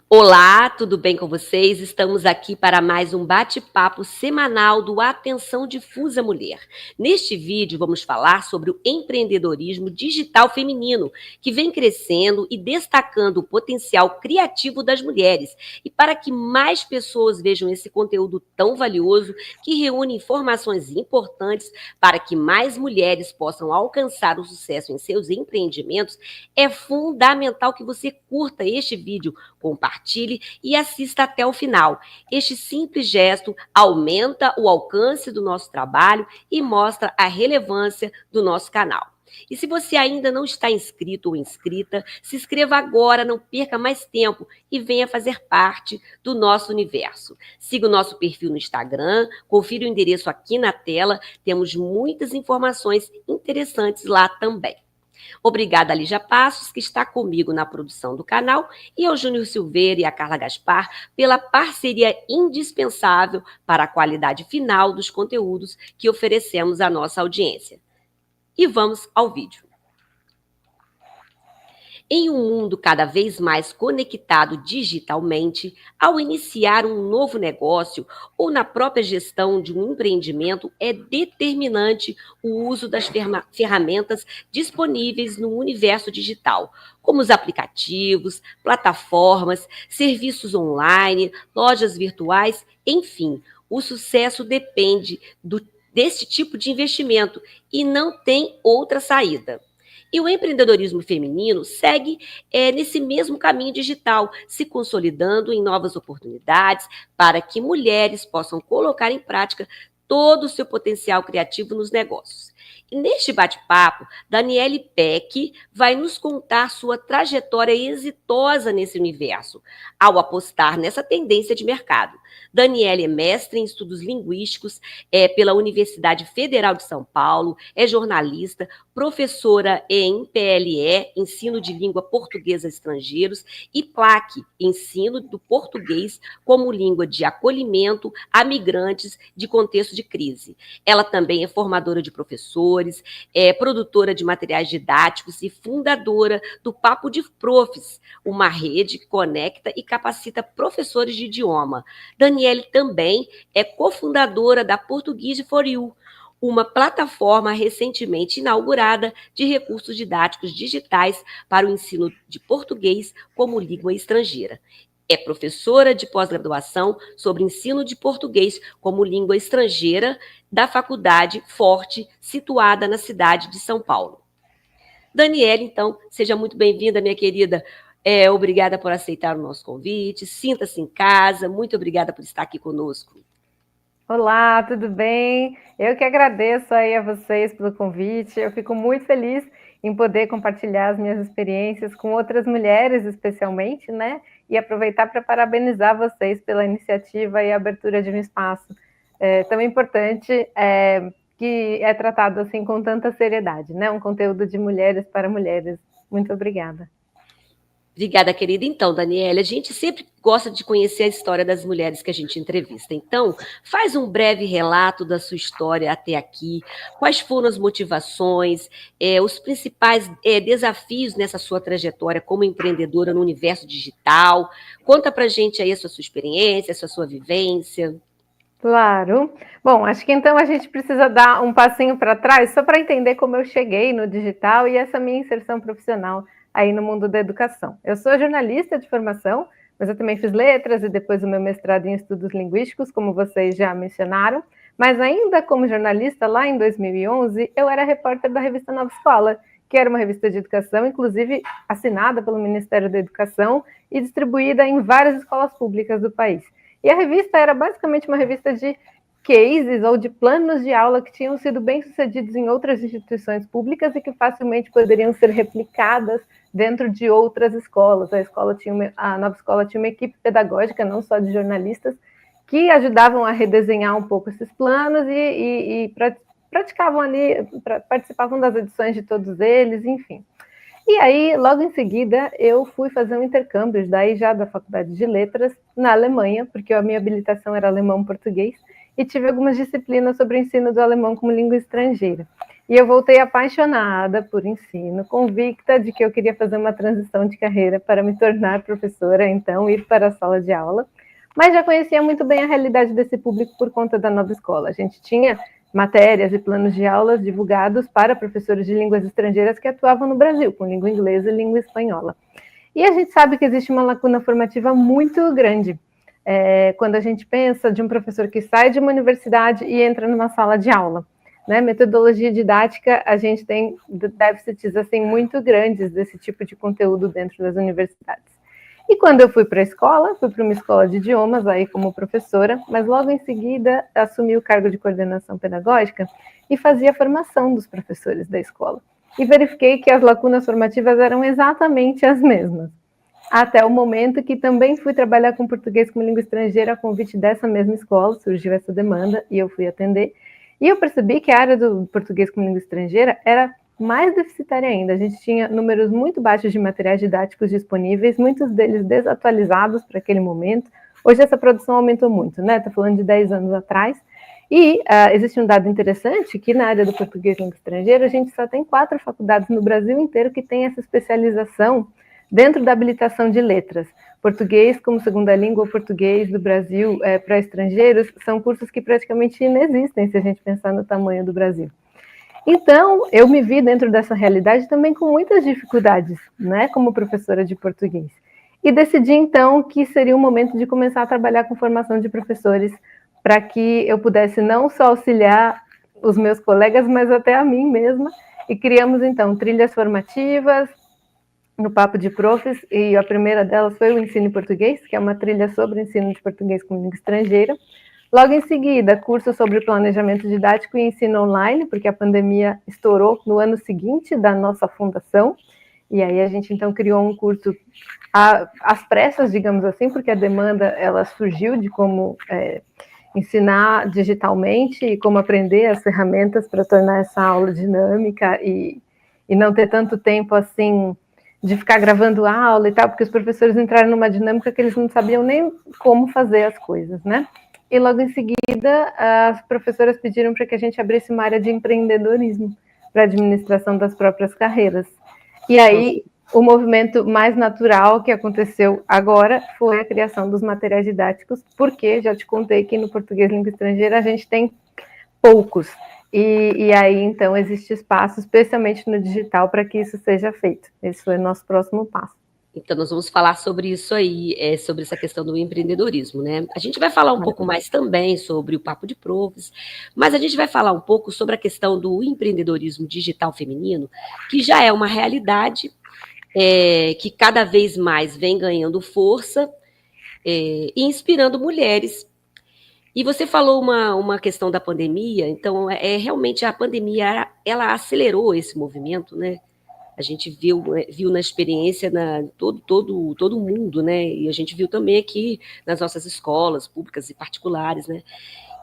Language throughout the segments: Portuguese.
Olá, tudo bem com vocês? Estamos aqui para mais um bate-papo semanal do Atenção Difusa Mulher. Neste vídeo vamos falar sobre o empreendedorismo digital feminino, que vem crescendo e destacando o potencial criativo das mulheres. E para que mais pessoas vejam esse conteúdo tão valioso, que reúne informações importantes para que mais mulheres possam alcançar o sucesso em seus empreendimentos, é fundamental que você curta este vídeo, compartilhe e assista até o final. Este simples gesto aumenta o alcance do nosso trabalho e mostra a relevância do nosso canal. E se você ainda não está inscrito ou inscrita, se inscreva agora, não perca mais tempo e venha fazer parte do nosso universo. Siga o nosso perfil no Instagram, confira o endereço aqui na tela, temos muitas informações interessantes lá também. Obrigada a Lígia Passos, que está comigo na produção do canal, e ao Júnior Silveira e a Carla Gaspar pela parceria indispensável para a qualidade final dos conteúdos que oferecemos à nossa audiência. E vamos ao vídeo. Em um mundo cada vez mais conectado digitalmente, ao iniciar um novo negócio ou na própria gestão de um empreendimento, é determinante o uso das ferramentas disponíveis no universo digital, como os aplicativos, plataformas, serviços online, lojas virtuais, enfim. O sucesso depende desse tipo de investimento e não tem outra saída. E o empreendedorismo feminino segue nesse mesmo caminho digital, se consolidando em novas oportunidades para que mulheres possam colocar em prática todo o seu potencial criativo nos negócios. E neste bate-papo, Daniele Peck vai nos contar sua trajetória exitosa nesse universo, ao apostar nessa tendência de mercado. Daniele é mestre em estudos linguísticos pela Universidade Federal de São Paulo, é jornalista, professora em PLE, Ensino de Língua Portuguesa a Estrangeiros, e PLAC, Ensino do Português como Língua de Acolhimento a Migrantes de Contexto de Crise. Ela também é formadora de professores, é produtora de materiais didáticos e fundadora do Papo de Profs, uma rede que conecta e capacita professores de idioma. Daniele também é cofundadora da Portuguese for You, uma plataforma recentemente inaugurada de recursos didáticos digitais para o ensino de português como língua estrangeira. É professora de pós-graduação sobre ensino de português como língua estrangeira da Faculdade Forte, situada na cidade de São Paulo. Daniele, então, seja muito bem-vinda, minha querida. Obrigada por aceitar o nosso convite. Sinta-se em casa. Muito obrigada por estar aqui conosco. Olá, tudo bem? Eu que agradeço aí a vocês pelo convite. Eu fico muito feliz em poder compartilhar as minhas experiências com outras mulheres, especialmente, né? E aproveitar para parabenizar vocês pela iniciativa e abertura de um espaço tão importante que é tratado assim com tanta seriedade, né? Um conteúdo de mulheres para mulheres. Muito obrigada. Obrigada, querida. Então, Daniela, a gente sempre gosta de conhecer a história das mulheres que a gente entrevista. Então, faz um breve relato da sua história até aqui. Quais foram as motivações, os principais desafios nessa sua trajetória como empreendedora no universo digital? Conta pra gente aí a sua experiência, a sua vivência. Claro. Bom, acho que então a gente precisa dar um passinho para trás só para entender como eu cheguei no digital e essa minha inserção profissional aí no mundo da educação. Eu sou jornalista de formação, mas eu também fiz letras e depois o meu mestrado em estudos linguísticos, como vocês já mencionaram. Mas ainda como jornalista, lá em 2011, eu era repórter da revista Nova Escola, que era uma revista de educação, inclusive assinada pelo Ministério da Educação e distribuída em várias escolas públicas do país. E a revista era basicamente uma revista de cases ou de planos de aula que tinham sido bem-sucedidos em outras instituições públicas e que facilmente poderiam ser replicadas dentro de outras escolas. A Nova Escola tinha uma equipe pedagógica, não só de jornalistas, que ajudavam a redesenhar um pouco esses planos e praticavam ali, participavam das edições de todos eles, enfim. E aí, logo em seguida, eu fui fazer um intercâmbio, daí já da Faculdade de Letras, na Alemanha, porque a minha habilitação era alemão-português, e tive algumas disciplinas sobre o ensino do alemão como língua estrangeira. E eu voltei apaixonada por ensino, convicta de que eu queria fazer uma transição de carreira para me tornar professora, então ir para a sala de aula, mas já conhecia muito bem a realidade desse público por conta da nova escola. A gente tinha matérias e planos de aulas divulgados para professores de línguas estrangeiras que atuavam no Brasil, com língua inglesa e língua espanhola. E a gente sabe que existe uma lacuna formativa muito grande. Quando a gente pensa de um professor que sai de uma universidade e entra numa sala de aula, né? Metodologia didática, a gente tem déficits assim, muito grandes desse tipo de conteúdo dentro das universidades. E quando eu fui para a escola, fui para uma escola de idiomas, aí como professora, mas logo em seguida assumi o cargo de coordenação pedagógica e fazia a formação dos professores da escola. E verifiquei que as lacunas formativas eram exatamente as mesmas. Até o momento que também fui trabalhar com português como língua estrangeira a convite dessa mesma escola, surgiu essa demanda e eu fui atender. E eu percebi que a área do português como língua estrangeira era mais deficitária ainda. A gente tinha números muito baixos de materiais didáticos disponíveis, muitos deles desatualizados para aquele momento. Hoje essa produção aumentou muito, né? Estou falando de 10 anos atrás. E existe um dado interessante que na área do português língua estrangeira a gente só tem 4 faculdades no Brasil inteiro que têm essa especialização dentro da habilitação de letras. Português como segunda língua, português do Brasil para estrangeiros, são cursos que praticamente inexistem se a gente pensar no tamanho do Brasil. Então, eu me vi dentro dessa realidade também com muitas dificuldades, né, como professora de português. E decidi, então, que seria o momento de começar a trabalhar com formação de professores para que eu pudesse não só auxiliar os meus colegas, mas até a mim mesma. E criamos, então, trilhas formativas no Papo de Profs, e a primeira delas foi o Ensino em Português, que é uma trilha sobre o ensino de português como língua estrangeira. Logo em seguida, curso sobre planejamento didático e ensino online, porque a pandemia estourou no ano seguinte da nossa fundação, e aí a gente então criou um curso às pressas, digamos assim, porque a demanda ela surgiu de como ensinar digitalmente e como aprender as ferramentas para tornar essa aula dinâmica e não ter tanto tempo assim de ficar gravando aula e tal, porque os professores entraram numa dinâmica que eles não sabiam nem como fazer as coisas, né? E logo em seguida, as professoras pediram para que a gente abrisse uma área de empreendedorismo para administração das próprias carreiras. E aí, o movimento mais natural que aconteceu agora foi a criação dos materiais didáticos, porque já te contei que no português língua estrangeira a gente tem poucos. E aí, então, existe espaço, especialmente no digital, para que isso seja feito. Esse foi o nosso próximo passo. Então, nós vamos falar sobre isso aí, sobre essa questão do empreendedorismo, né? A gente vai falar um pouco mais também sobre o Papo de Profs, mas a gente vai falar um pouco sobre a questão do empreendedorismo digital feminino, que já é uma realidade, que cada vez mais vem ganhando força e inspirando mulheres. E você falou uma questão da pandemia, então realmente a pandemia ela acelerou esse movimento, né? A gente viu na experiência todo mundo, né? E a gente viu também aqui nas nossas escolas públicas e particulares, né?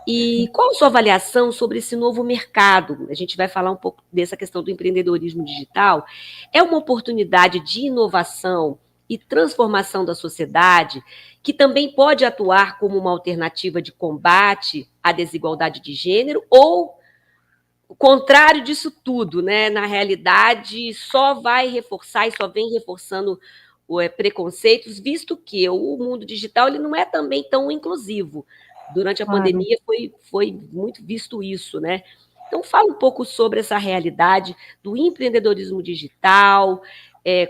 E qual a sua avaliação sobre esse novo mercado? A gente vai falar um pouco dessa questão do empreendedorismo digital. É uma oportunidade de inovação e transformação da sociedade que também pode atuar como uma alternativa de combate à desigualdade de gênero ou o contrário disso tudo, né? Na realidade, só vai reforçar e só vem reforçando preconceitos, visto que o mundo digital ele não é também tão inclusivo. Durante a pandemia foi muito visto isso, né? Então, fala um pouco sobre essa realidade do empreendedorismo digital,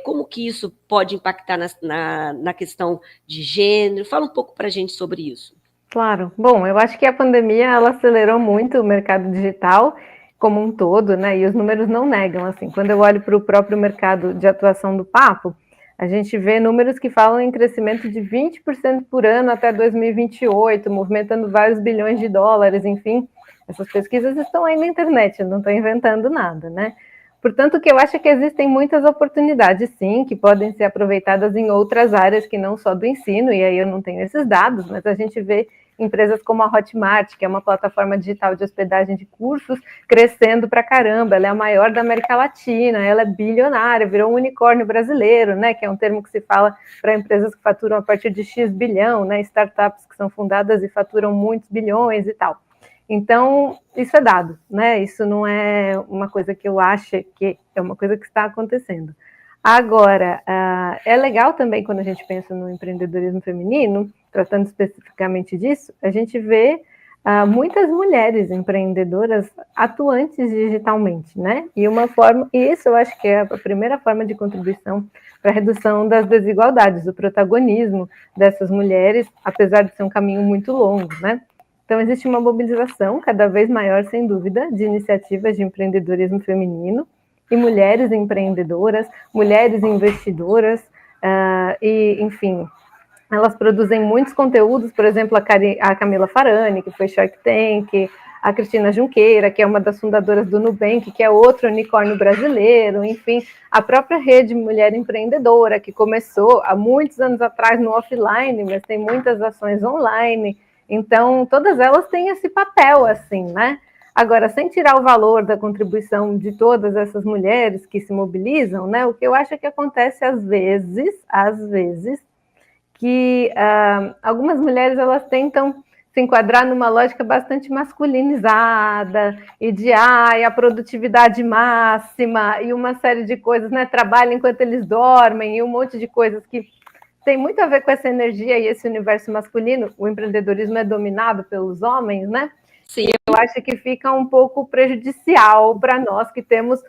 como que isso pode impactar na questão de gênero. Fala um pouco para a gente sobre isso. Claro. Bom, eu acho que a pandemia ela acelerou muito o mercado digital como um todo, né? E os números não negam, assim. Quando eu olho para o próprio mercado de atuação do Papo, a gente vê números que falam em crescimento de 20% por ano até 2028, movimentando vários bilhões de dólares, enfim. Essas pesquisas estão aí na internet, eu não estou inventando nada, né? Portanto, o que eu acho é que existem muitas oportunidades, sim, que podem ser aproveitadas em outras áreas que não só do ensino, e aí eu não tenho esses dados, mas a gente vê empresas como a Hotmart, que é uma plataforma digital de hospedagem de cursos, crescendo pra caramba. Ela é a maior da América Latina, ela é bilionária, virou um unicórnio brasileiro, né? Que é um termo que se fala para empresas que faturam a partir de X bilhão, né? Startups que são fundadas e faturam muitos bilhões e tal. Então, isso é dado, né? Isso não é uma coisa que eu acho, que é uma coisa que está acontecendo. Agora, é legal também quando a gente pensa no empreendedorismo feminino, tratando especificamente disso, a gente vê muitas mulheres empreendedoras atuantes digitalmente, né? E isso eu acho que é a primeira forma de contribuição para a redução das desigualdades, o protagonismo dessas mulheres, apesar de ser um caminho muito longo, né? Então, existe uma mobilização cada vez maior, sem dúvida, de iniciativas de empreendedorismo feminino e mulheres empreendedoras, mulheres investidoras, e, enfim, elas produzem muitos conteúdos, por exemplo, a Camila Farani, que foi Shark Tank, a Cristina Junqueira, que é uma das fundadoras do Nubank, que é outro unicórnio brasileiro, enfim, a própria Rede Mulher Empreendedora, que começou há muitos anos atrás no offline, mas tem muitas ações online. Então, todas elas têm esse papel, assim, né? Agora, sem tirar o valor da contribuição de todas essas mulheres que se mobilizam, né? O que eu acho que acontece às vezes, que algumas mulheres elas tentam se enquadrar numa lógica bastante masculinizada e de a produtividade máxima e uma série de coisas, né? Trabalho enquanto eles dormem e um monte de coisas que tem muito a ver com essa energia e esse universo masculino. O empreendedorismo é dominado pelos homens, né? Sim. E eu acho que fica um pouco prejudicial para nós que temos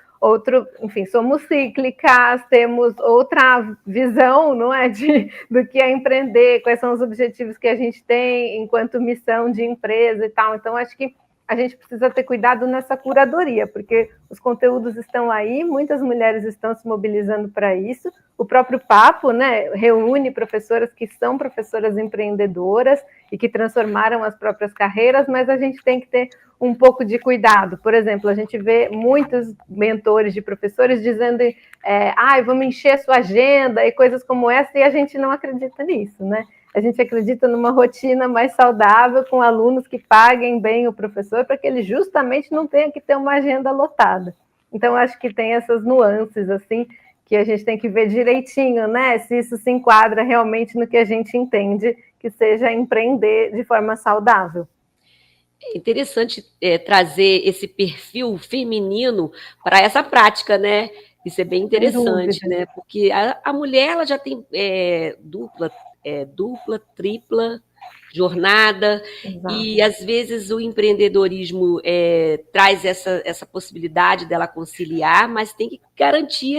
enfim, somos cíclicas, temos outra visão, não é, do que é empreender, quais são os objetivos que a gente tem enquanto missão de empresa e tal. Então, acho que a gente precisa ter cuidado nessa curadoria, porque os conteúdos estão aí, muitas mulheres estão se mobilizando para isso. O próprio Papo, né, reúne professoras que são professoras empreendedoras e que transformaram as próprias carreiras, mas a gente tem que ter um pouco de cuidado. Por exemplo, a gente vê muitos mentores de professores dizendo vamos encher a sua agenda e coisas como essa, e a gente não acredita nisso, né? A gente acredita numa rotina mais saudável, com alunos que paguem bem o professor, para que ele justamente não tenha que ter uma agenda lotada. Então, acho que tem essas nuances, assim, que a gente tem que ver direitinho, né? Se isso se enquadra realmente no que a gente entende que seja empreender de forma saudável. É interessante trazer esse perfil feminino para essa prática, né? Isso é bem interessante, né? Porque a mulher ela já tem dupla, tripla jornada. Exato. E às vezes o empreendedorismo traz essa possibilidade dela conciliar, mas tem que garantir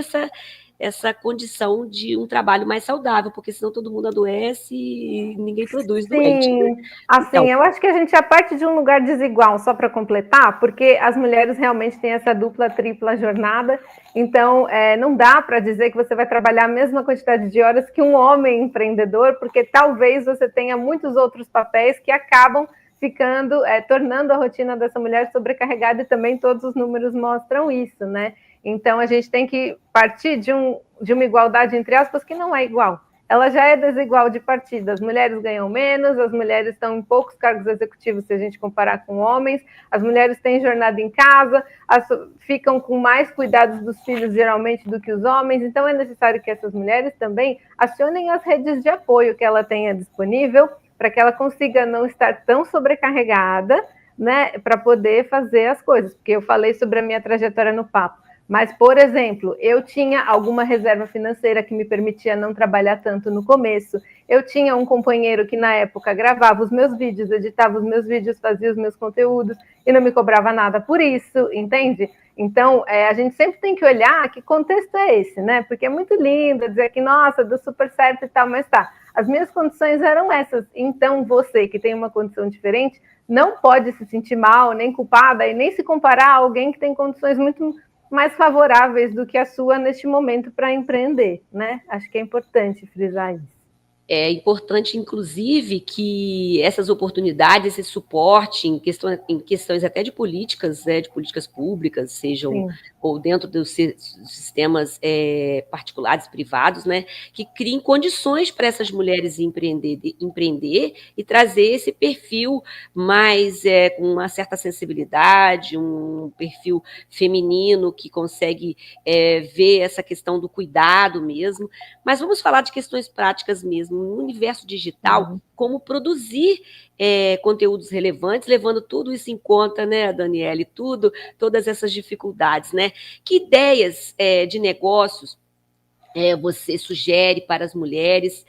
essa condição de um trabalho mais saudável, porque senão todo mundo adoece e ninguém produz doente. Né? Assim, então, eu acho que a gente já parte de um lugar desigual, só para completar, porque as mulheres realmente têm essa dupla, tripla jornada, então não dá para dizer que você vai trabalhar a mesma quantidade de horas que um homem empreendedor, porque talvez você tenha muitos outros papéis que acabam ficando, tornando a rotina dessa mulher sobrecarregada, e também todos os números mostram isso, né? Então, a gente tem que partir de uma igualdade, entre aspas, que não é igual. Ela já é desigual de partida. As mulheres ganham menos, as mulheres estão em poucos cargos executivos se a gente comparar com homens, as mulheres têm jornada em casa, ficam com mais cuidados dos filhos, geralmente, do que os homens. Então, é necessário que essas mulheres também acionem as redes de apoio que ela tenha disponível, para que ela consiga não estar tão sobrecarregada, né, para poder fazer as coisas. Porque eu falei sobre a minha trajetória no Papo. Mas, por exemplo, eu tinha alguma reserva financeira que me permitia não trabalhar tanto no começo. Eu tinha um companheiro que, na época, gravava os meus vídeos, editava os meus vídeos, fazia os meus conteúdos e não me cobrava nada por isso, entende? Então, a gente sempre tem que olhar que contexto é esse, né? Porque é muito lindo dizer que, nossa, deu super certo e tal, mas tá. As minhas condições eram essas. Então, você que tem uma condição diferente, não pode se sentir mal, nem culpada e nem se comparar a alguém que tem condições muito mais favoráveis do que a sua neste momento para empreender, né? Acho que é importante frisar isso. É importante, inclusive, que essas oportunidades, esse suporte em questões até de políticas, de políticas públicas, sejam ou dentro dos sistemas particulares, privados, né, que criem condições para essas mulheres empreender e trazer esse perfil mais com uma certa sensibilidade, um perfil feminino que consegue ver essa questão do cuidado mesmo. Mas vamos falar de questões práticas mesmo, no universo digital, como produzir conteúdos relevantes, levando tudo isso em conta, né, Daniele, todas essas dificuldades, né? Que ideias de negócios você sugere para as mulheres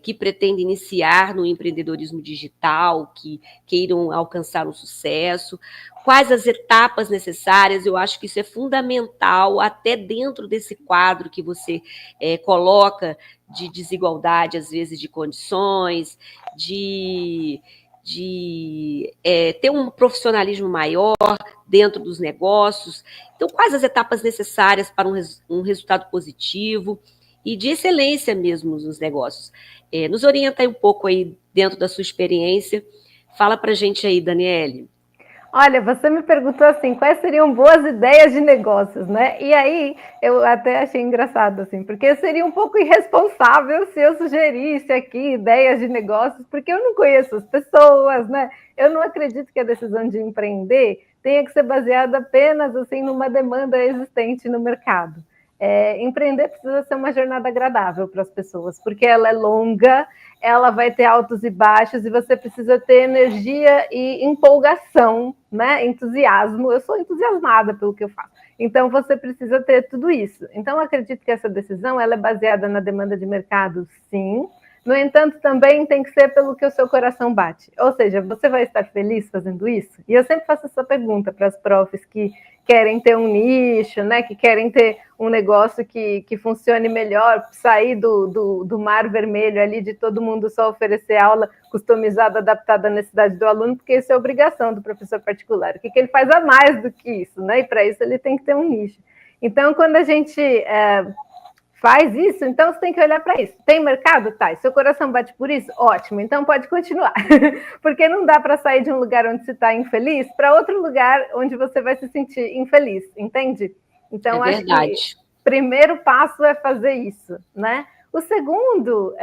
que pretendem iniciar no empreendedorismo digital, que queiram alcançar um sucesso? Quais as etapas necessárias? Eu acho que isso é fundamental, até dentro desse quadro que você coloca de desigualdade, às vezes, de condições, de ter um profissionalismo maior dentro dos negócios. Então, quais as etapas necessárias para um resultado positivo e de excelência mesmo nos negócios? Nos orienta aí um pouco aí dentro da sua experiência. Fala para a gente aí, Daniele. Olha, você me perguntou assim, quais seriam boas ideias de negócios, né? E aí eu até achei engraçado, assim, porque seria um pouco irresponsável se eu sugerisse aqui ideias de negócios, porque eu não conheço as pessoas, né? Eu não acredito que a decisão de empreender tenha que ser baseada apenas assim numa demanda existente no mercado. Empreender precisa ser uma jornada agradável para as pessoas, porque ela é longa, ela vai ter altos e baixos e você precisa ter energia e empolgação, né? Entusiasmo. Eu sou entusiasmada pelo que eu faço. Então, você precisa ter tudo isso. Então, eu acredito que essa decisão ela é baseada na demanda de mercado, sim. No entanto, também tem que ser pelo que o seu coração bate. Ou seja, você vai estar feliz fazendo isso? E eu sempre faço essa pergunta para as profs que querem ter um nicho, né? Que querem ter um negócio que funcione melhor, sair do mar vermelho ali de todo mundo só oferecer aula customizada, adaptada à necessidade do aluno, porque isso é obrigação do professor particular. O que ele faz a mais do que isso, né? E para isso ele tem que ter um nicho. Então, quando a gente faz isso, então você tem que olhar para isso. Tem mercado? Tá. E seu coração bate por isso? Ótimo. Então pode continuar. Porque não dá para sair de um lugar onde você está infeliz para outro lugar onde você vai se sentir infeliz, entende? Então, acho que o primeiro passo é fazer isso, né? O segundo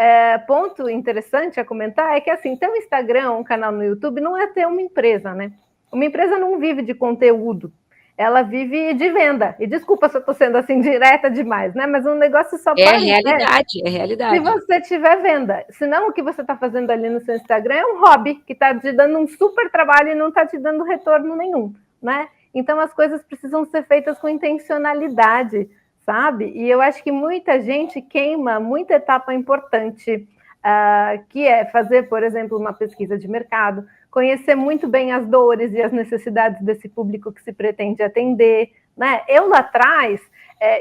ponto interessante a comentar é que, assim, ter um Instagram, um canal no YouTube, não é ter uma empresa, né? Uma empresa não vive de conteúdo. Ela vive de venda. E desculpa se eu estou sendo assim direta demais, né? Mas um negócio só pode é realidade. Se você tiver venda. Senão, o que você está fazendo ali no seu Instagram é um hobby que está te dando um super trabalho e não está te dando retorno nenhum, né? Então, as coisas precisam ser feitas com intencionalidade, sabe? E eu acho que muita gente queima muita etapa importante, que é fazer, por exemplo, uma pesquisa de mercado, conhecer muito bem as dores e as necessidades desse público que se pretende atender, né? Eu lá atrás,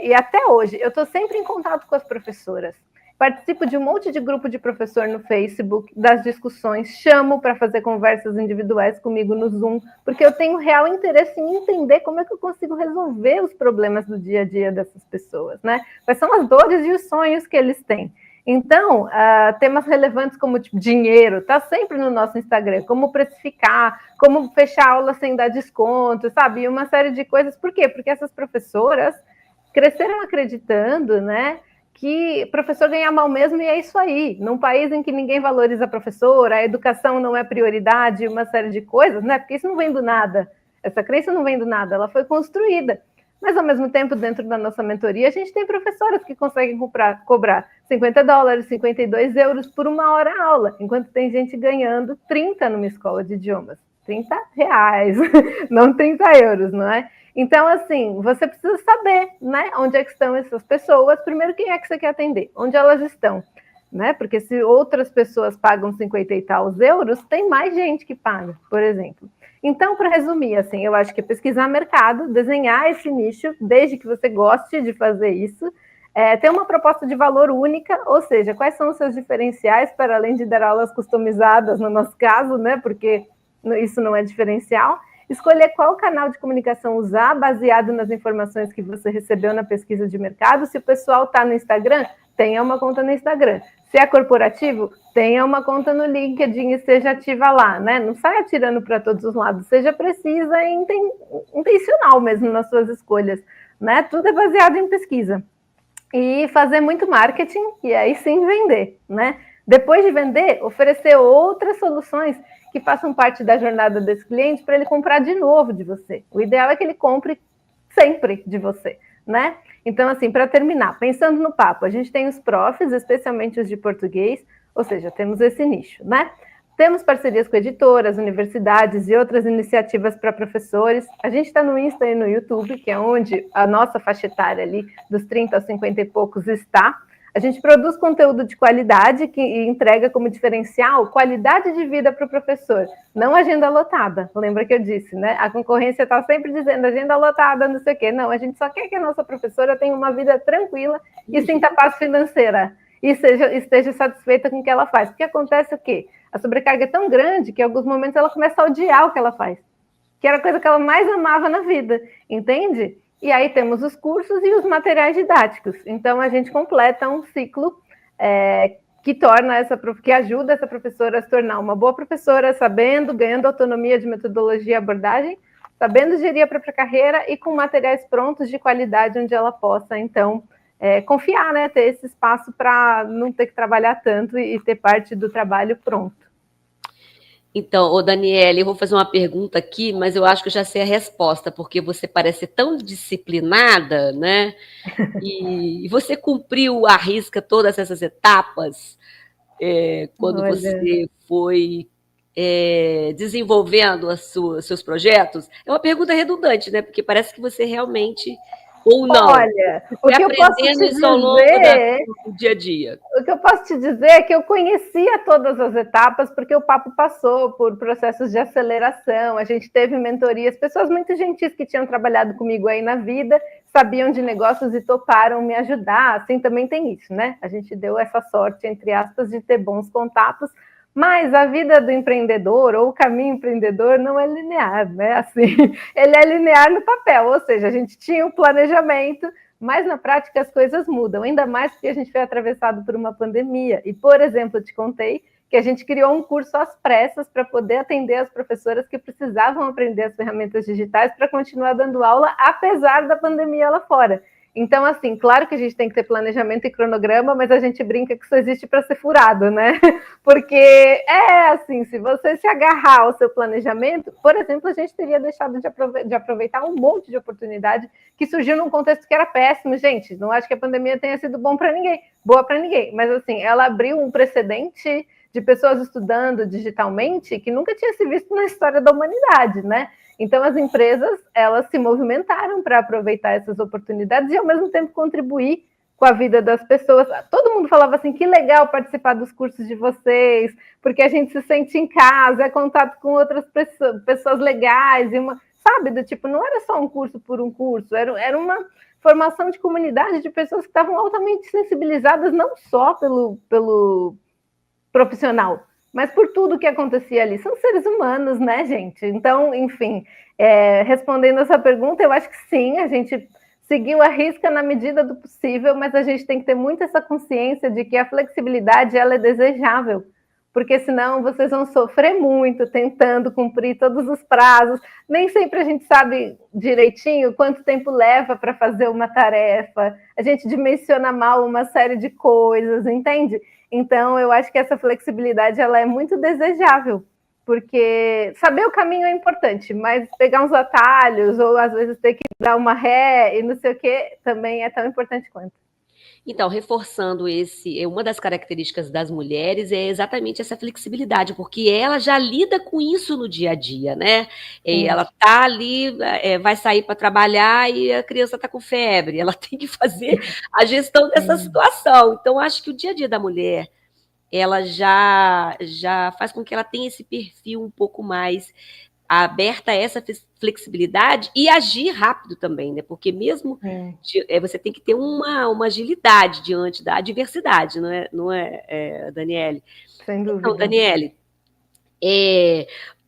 e até hoje, eu estou sempre em contato com as professoras. Participo de um monte de grupo de professor no Facebook, das discussões, chamo para fazer conversas individuais comigo no Zoom, porque eu tenho real interesse em entender como é que eu consigo resolver os problemas do dia a dia dessas pessoas, né? Quais são as dores e os sonhos que eles têm. Então, temas relevantes como tipo, dinheiro, está sempre no nosso Instagram, como precificar, como fechar aula sem dar desconto, sabe? E uma série de coisas. Por quê? Porque essas professoras cresceram acreditando, né, que professor ganha mal mesmo e é isso aí. Num país em que ninguém valoriza professor, a educação não é prioridade, uma série de coisas, né? Porque isso não vem do nada. Essa crença não vem do nada, ela foi construída. Mas, ao mesmo tempo, dentro da nossa mentoria, a gente tem professoras que conseguem cobrar $50, 52 euros por uma hora aula, enquanto tem gente ganhando 30 numa escola de idiomas. R$ 30, não 30 euros, não é? Então, assim, você precisa saber, né, onde é que estão essas pessoas. Primeiro, quem é que você quer atender? Onde elas estão? Né? Porque se outras pessoas pagam 50 e tal euros, tem mais gente que paga, por exemplo. Então, para resumir, assim, eu acho que é pesquisar mercado, desenhar esse nicho, desde que você goste de fazer isso, ter uma proposta de valor única, ou seja, quais são os seus diferenciais, para além de dar aulas customizadas, no nosso caso, né, porque isso não é diferencial, escolher qual canal de comunicação usar, baseado nas informações que você recebeu na pesquisa de mercado. Se o pessoal está no Instagram, tenha uma conta no Instagram. Se é corporativo, tenha uma conta no LinkedIn e seja ativa lá, né? Não saia atirando para todos os lados, seja precisa e intencional mesmo nas suas escolhas, né? Tudo é baseado em pesquisa. E fazer muito marketing e aí sim vender, né? Depois de vender, oferecer outras soluções que façam parte da jornada desse cliente para ele comprar de novo de você. O ideal é que ele compre sempre de você, né? Então, assim, para terminar, pensando no papo, a gente tem os profs, especialmente os de português, ou seja, temos esse nicho, né? Temos parcerias com editoras, universidades e outras iniciativas para professores. A gente está no Insta e no YouTube, que é onde a nossa faixa etária ali, dos 30 aos 50 e poucos, está. A gente produz conteúdo de qualidade que entrega como diferencial qualidade de vida para o professor, não agenda lotada. Lembra que eu disse, né? A concorrência está sempre dizendo agenda lotada, não sei o quê. Não, a gente só quer que a nossa professora tenha uma vida tranquila e sinta paz financeira e esteja satisfeita com o que ela faz. Porque acontece o quê? A sobrecarga é tão grande que em alguns momentos ela começa a odiar o que ela faz, que era a coisa que ela mais amava na vida, entende? E aí temos os cursos e os materiais didáticos. Então a gente completa um ciclo que ajuda essa professora a se tornar uma boa professora, sabendo, ganhando autonomia de metodologia e abordagem, sabendo gerir a própria carreira e com materiais prontos de qualidade onde ela possa, então, confiar, né? Ter esse espaço para não ter que trabalhar tanto e ter parte do trabalho pronto. Então, Daniele, eu vou fazer uma pergunta aqui, mas eu acho que eu já sei a resposta, porque você parece tão disciplinada, né? E você cumpriu à risca todas essas etapas quando você foi desenvolvendo seus projetos? É uma pergunta redundante, né? Porque parece que você realmente, ou não, Olha, você foi aprendendo isso ao longo do dia a dia. O que eu posso te dizer é que eu conhecia todas as etapas, porque o papo passou por processos de aceleração, a gente teve mentorias, pessoas muito gentis que tinham trabalhado comigo aí na vida, sabiam de negócios e toparam me ajudar, assim também tem isso, né? A gente deu essa sorte, entre aspas, de ter bons contatos, mas a vida do empreendedor, ou o caminho empreendedor, não é linear, né? Assim, ele é linear no papel, ou seja, a gente tinha um planejamento, mas na prática as coisas mudam, ainda mais porque a gente foi atravessado por uma pandemia. E, por exemplo, eu te contei que a gente criou um curso às pressas para poder atender as professoras que precisavam aprender as ferramentas digitais para continuar dando aula, apesar da pandemia lá fora. Então, assim, claro que a gente tem que ter planejamento e cronograma, mas a gente brinca que isso existe para ser furado, né? Porque assim, se você se agarrar ao seu planejamento, por exemplo, a gente teria deixado de aproveitar um monte de oportunidade que surgiu num contexto que era péssimo. Gente, não acho que a pandemia tenha sido boa para ninguém, mas assim, ela abriu um precedente de pessoas estudando digitalmente que nunca tinha se visto na história da humanidade, né? Então, as empresas, elas se movimentaram para aproveitar essas oportunidades e, ao mesmo tempo, contribuir com a vida das pessoas. Todo mundo falava assim, que legal participar dos cursos de vocês, porque a gente se sente em casa, é contato com outras pessoas legais, e sabe, do tipo, não era só um curso por um curso, era uma formação de comunidade de pessoas que estavam altamente sensibilizadas, não só pelo profissional, mas por tudo que acontecia ali. São seres humanos, né, gente? Então, enfim, respondendo essa pergunta, eu acho que sim, a gente seguiu a risca na medida do possível, mas a gente tem que ter muito essa consciência de que a flexibilidade ela é desejável, porque senão vocês vão sofrer muito tentando cumprir todos os prazos. Nem sempre a gente sabe direitinho quanto tempo leva para fazer uma tarefa, a gente dimensiona mal uma série de coisas, entende? Então, eu acho que essa flexibilidade ela é muito desejável, porque saber o caminho é importante, mas pegar uns atalhos ou às vezes ter que dar uma ré e não sei o que também é tão importante quanto. Então, reforçando uma das características das mulheres é exatamente essa flexibilidade, porque ela já lida com isso no dia a dia, né? Ela tá ali, vai sair para trabalhar e a criança está com febre, ela tem que fazer a gestão dessa situação. Então, acho que o dia a dia da mulher, ela já faz com que ela tenha esse perfil um pouco mais aberta a essa flexibilidade e agir rápido também, né? Porque mesmo você tem que ter uma agilidade diante da adversidade, não é, Daniele? Sem dúvida. Então, Daniele,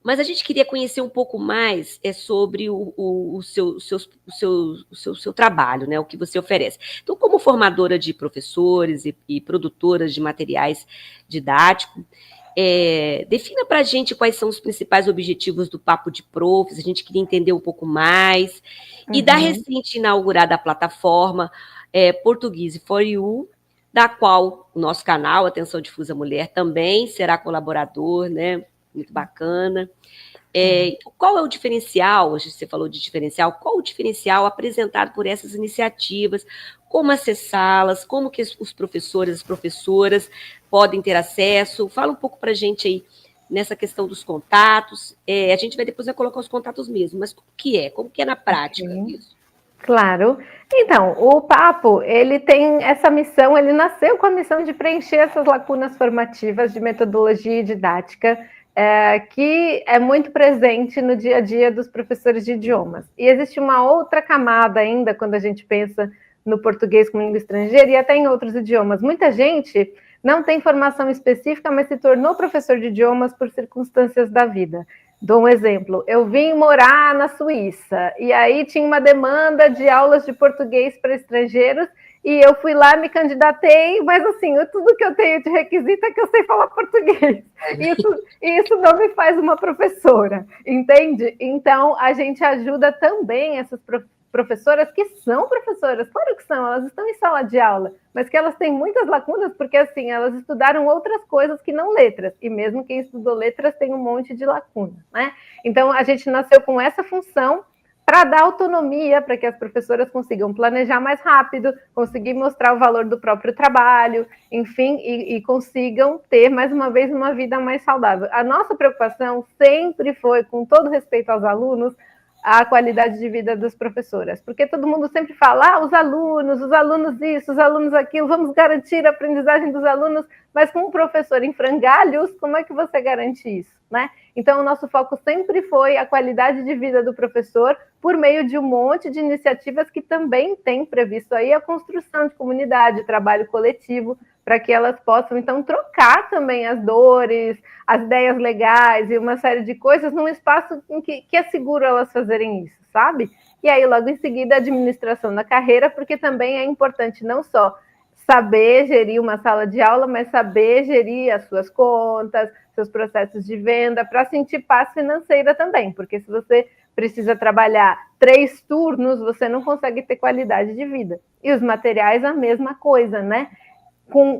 Mas a gente queria conhecer um pouco mais sobre o seu trabalho, né? O que você oferece. Então, como formadora de professores e produtoras de materiais didáticos, defina para a gente quais são os principais objetivos do Papo de Profs, a gente queria entender um pouco mais. E da Uhum. recente inaugurada plataforma Portuguese for You, da qual o nosso canal, Atenção Difusa Mulher, também será colaborador, né? Muito bacana. Sim. Qual é o diferencial? Hoje você falou de diferencial. Qual o diferencial apresentado por essas iniciativas? Como acessá-las? Como que os professores, as professoras podem ter acesso? Fala um pouco para a gente aí nessa questão dos contatos. A gente vai colocar os contatos mesmo, mas como que é? Como que é na prática Ok. isso? Claro. Então, o Papo, ele tem essa missão, ele nasceu com a missão de preencher essas lacunas formativas de metodologia e didática, que é muito presente no dia a dia dos professores de idiomas. E existe uma outra camada ainda, quando a gente pensa no português como língua estrangeira e até em outros idiomas. Muita gente não tem formação específica, mas se tornou professor de idiomas por circunstâncias da vida. Dou um exemplo, eu vim morar na Suíça e aí tinha uma demanda de aulas de português para estrangeiros e eu fui lá, me candidatei, mas assim, tudo que eu tenho de requisito é que eu sei falar português. Isso não me faz uma professora, entende? Então, a gente ajuda também essas professoras que são professoras, claro que são, elas estão em sala de aula, mas que elas têm muitas lacunas, porque assim, elas estudaram outras coisas que não letras, e mesmo quem estudou letras tem um monte de lacuna, né? Então, a gente nasceu com essa função para dar autonomia, para que as professoras consigam planejar mais rápido, conseguir mostrar o valor do próprio trabalho, enfim, e consigam ter, mais uma vez, uma vida mais saudável. A nossa preocupação sempre foi, com todo respeito aos alunos, a qualidade de vida das professoras, porque todo mundo sempre fala, os alunos isso, os alunos aquilo, vamos garantir a aprendizagem dos alunos, mas com um professor em frangalhos, como é que você garante isso, né? Então, o nosso foco sempre foi a qualidade de vida do professor por meio de um monte de iniciativas que também tem previsto aí a construção de comunidade, trabalho coletivo, para que elas possam, então, trocar também as dores, as ideias legais e uma série de coisas num espaço em que é seguro elas fazerem isso, sabe? E aí, logo em seguida, a administração da carreira, porque também é importante não só saber gerir uma sala de aula, mas saber gerir as suas contas, seus processos de venda, para sentir paz financeira também, porque se você precisa trabalhar 3 turnos, você não consegue ter qualidade de vida. E os materiais, a mesma coisa, né? Com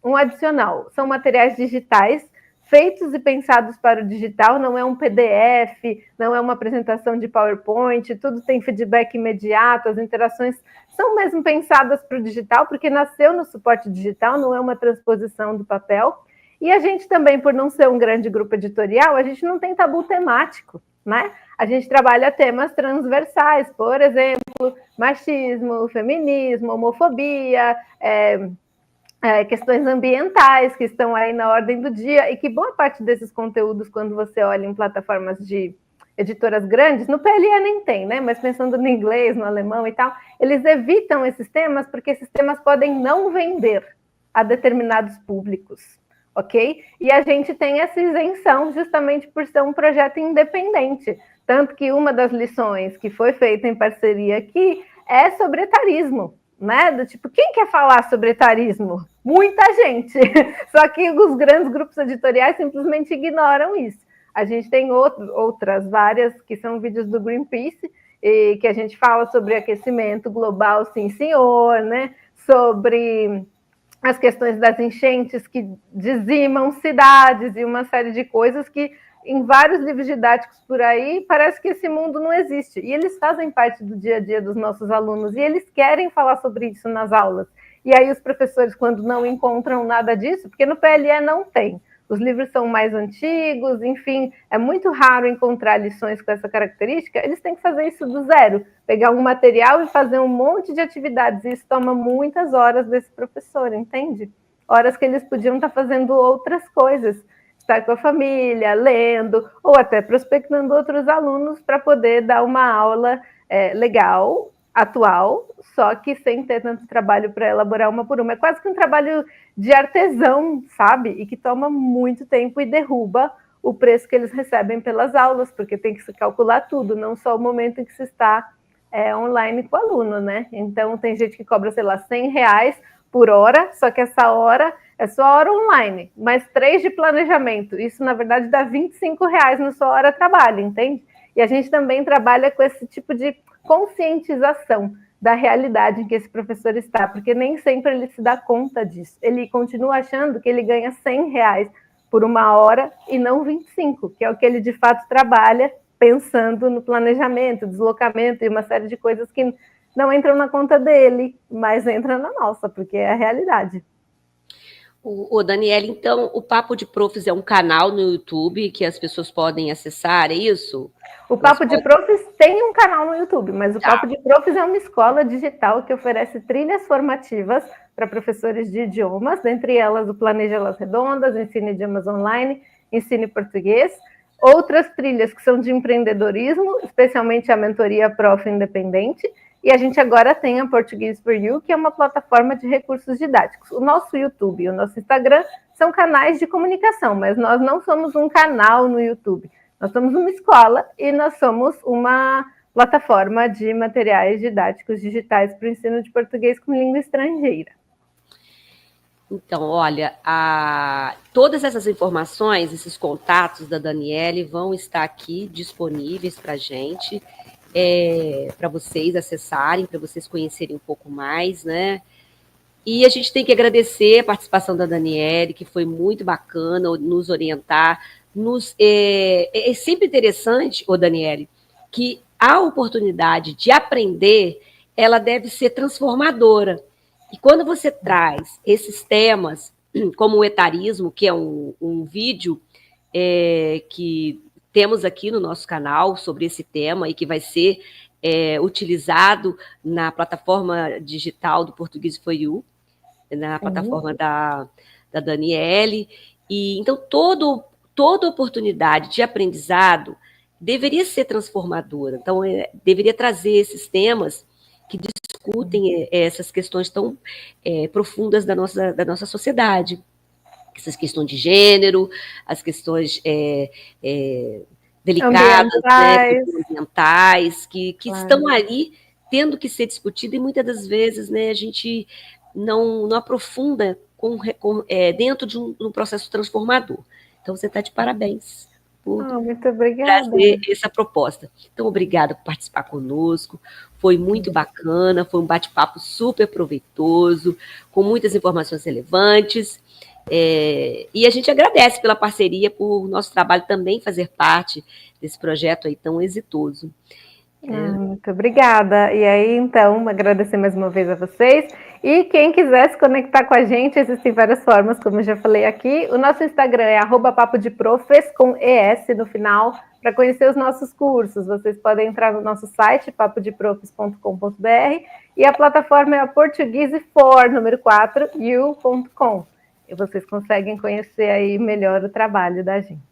um adicional, são materiais digitais, feitos e pensados para o digital, não é um PDF, não é uma apresentação de PowerPoint, tudo tem feedback imediato, as interações são mesmo pensadas para o digital, porque nasceu no suporte digital, não é uma transposição do papel. E a gente também, por não ser um grande grupo editorial, a gente não tem tabu temático, né? A gente trabalha temas transversais, por exemplo, machismo, feminismo, homofobia, questões ambientais que estão aí na ordem do dia e que boa parte desses conteúdos, quando você olha em plataformas de editoras grandes, no PLE nem tem, né? Mas pensando no inglês, no alemão e tal, eles evitam esses temas porque esses temas podem não vender a determinados públicos, ok? E a gente tem essa isenção justamente por ser um projeto independente. Tanto que uma das lições que foi feita em parceria aqui é sobre etarismo, né? Do tipo, quem quer falar sobre etarismo? Muita gente. Só que os grandes grupos editoriais simplesmente ignoram isso. A gente tem outras várias que são vídeos do Greenpeace, e que a gente fala sobre aquecimento global, sim senhor, né? Sobre as questões das enchentes que dizimam cidades e uma série de coisas que em vários livros didáticos por aí, parece que esse mundo não existe. E eles fazem parte do dia a dia dos nossos alunos, e eles querem falar sobre isso nas aulas. E aí os professores, quando não encontram nada disso, porque no PLE não tem, os livros são mais antigos, enfim, é muito raro encontrar lições com essa característica, eles têm que fazer isso do zero, pegar um material e fazer um monte de atividades, e isso toma muitas horas desse professor, entende? Horas que eles podiam estar fazendo outras coisas, estar com a família, lendo, ou até prospectando outros alunos para poder dar uma aula legal, atual, só que sem ter tanto trabalho para elaborar uma por uma. É quase que um trabalho de artesão, sabe? E que toma muito tempo e derruba o preço que eles recebem pelas aulas, porque tem que se calcular tudo, não só o momento em que se está online com o aluno, né? Então, tem gente que cobra, sei lá, R$100 por hora, só que essa hora é só hora online, mais 3 de planejamento. Isso, na verdade, dá R$25 na sua hora de trabalho, entende? E a gente também trabalha com esse tipo de conscientização da realidade em que esse professor está, porque nem sempre ele se dá conta disso. Ele continua achando que ele ganha R$100 por uma hora e não 25, que é o que ele de fato trabalha, pensando no planejamento, deslocamento e uma série de coisas que não entram na conta dele, mas entram na nossa, porque é a realidade. Daniela, então, o Papo de Profs é um canal no YouTube que as pessoas podem acessar, é isso? O Papo de Profs tem um canal no YouTube, mas o Papo de Profs é uma escola digital que oferece trilhas formativas para professores de idiomas, dentre elas o Planeja Elas Redondas, Ensine Idiomas Online, Ensine Português, outras trilhas que são de empreendedorismo, especialmente a mentoria Prof Independente, e a gente agora tem a Portuguese for You, que é uma plataforma de recursos didáticos. O nosso YouTube e o nosso Instagram são canais de comunicação, mas nós não somos um canal no YouTube. Nós somos uma escola e nós somos uma plataforma de materiais didáticos digitais para o ensino de português como língua estrangeira. Então, olha, todas essas informações, esses contatos da Daniele vão estar aqui disponíveis para a gente, para vocês acessarem, para vocês conhecerem um pouco mais, né? E a gente tem que agradecer a participação da Daniele, que foi muito bacana nos orientar. É sempre interessante, Daniele, que a oportunidade de aprender, ela deve ser transformadora. E quando você traz esses temas, como o etarismo, que é um vídeo que temos aqui no nosso canal sobre esse tema e que vai ser utilizado na plataforma digital do Portuguese for You, na plataforma da Daniele. E então toda oportunidade de aprendizado deveria ser transformadora. Então deveria trazer esses temas que discutem essas questões tão profundas da nossa sociedade. Essas questões de gênero, as questões delicadas, ambientais, que claro, estão ali tendo que ser discutidas, e muitas das vezes, né, a gente não aprofunda dentro de um processo transformador. Então, você está de parabéns por muito obrigada. trazer essa proposta. Então, obrigada por participar conosco. Foi muito bacana, foi um bate-papo super proveitoso, com muitas informações relevantes. E a gente agradece pela parceria, por nosso trabalho também fazer parte desse projeto aí tão exitoso. Muito obrigada. E aí, então, agradecer mais uma vez a vocês. E quem quiser se conectar com a gente, existem várias formas, como eu já falei aqui. O nosso Instagram é @papodeprofes, com ES no final, para conhecer os nossos cursos. Vocês podem entrar no nosso site, papodeprofes.com.br, e a plataforma é a Portuguese for, número 4, you.com. E vocês conseguem conhecer aí melhor o trabalho da gente.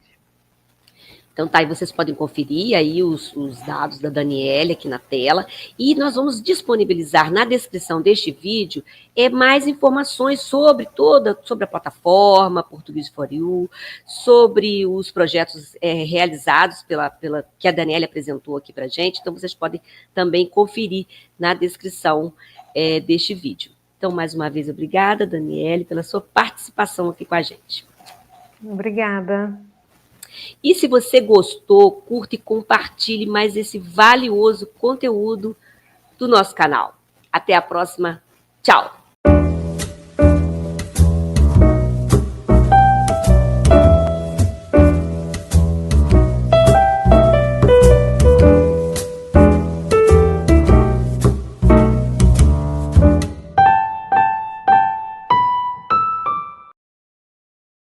Então tá, aí vocês podem conferir aí os dados da Daniele aqui na tela, e nós vamos disponibilizar na descrição deste vídeo mais informações sobre a plataforma Portuguese for You, sobre os projetos realizados que a Daniele apresentou aqui para a gente. Então vocês podem também conferir na descrição deste vídeo. Então, mais uma vez, obrigada, Daniele, pela sua participação aqui com a gente. Obrigada. E se você gostou, curta e compartilhe mais esse valioso conteúdo do nosso canal. Até a próxima. Tchau!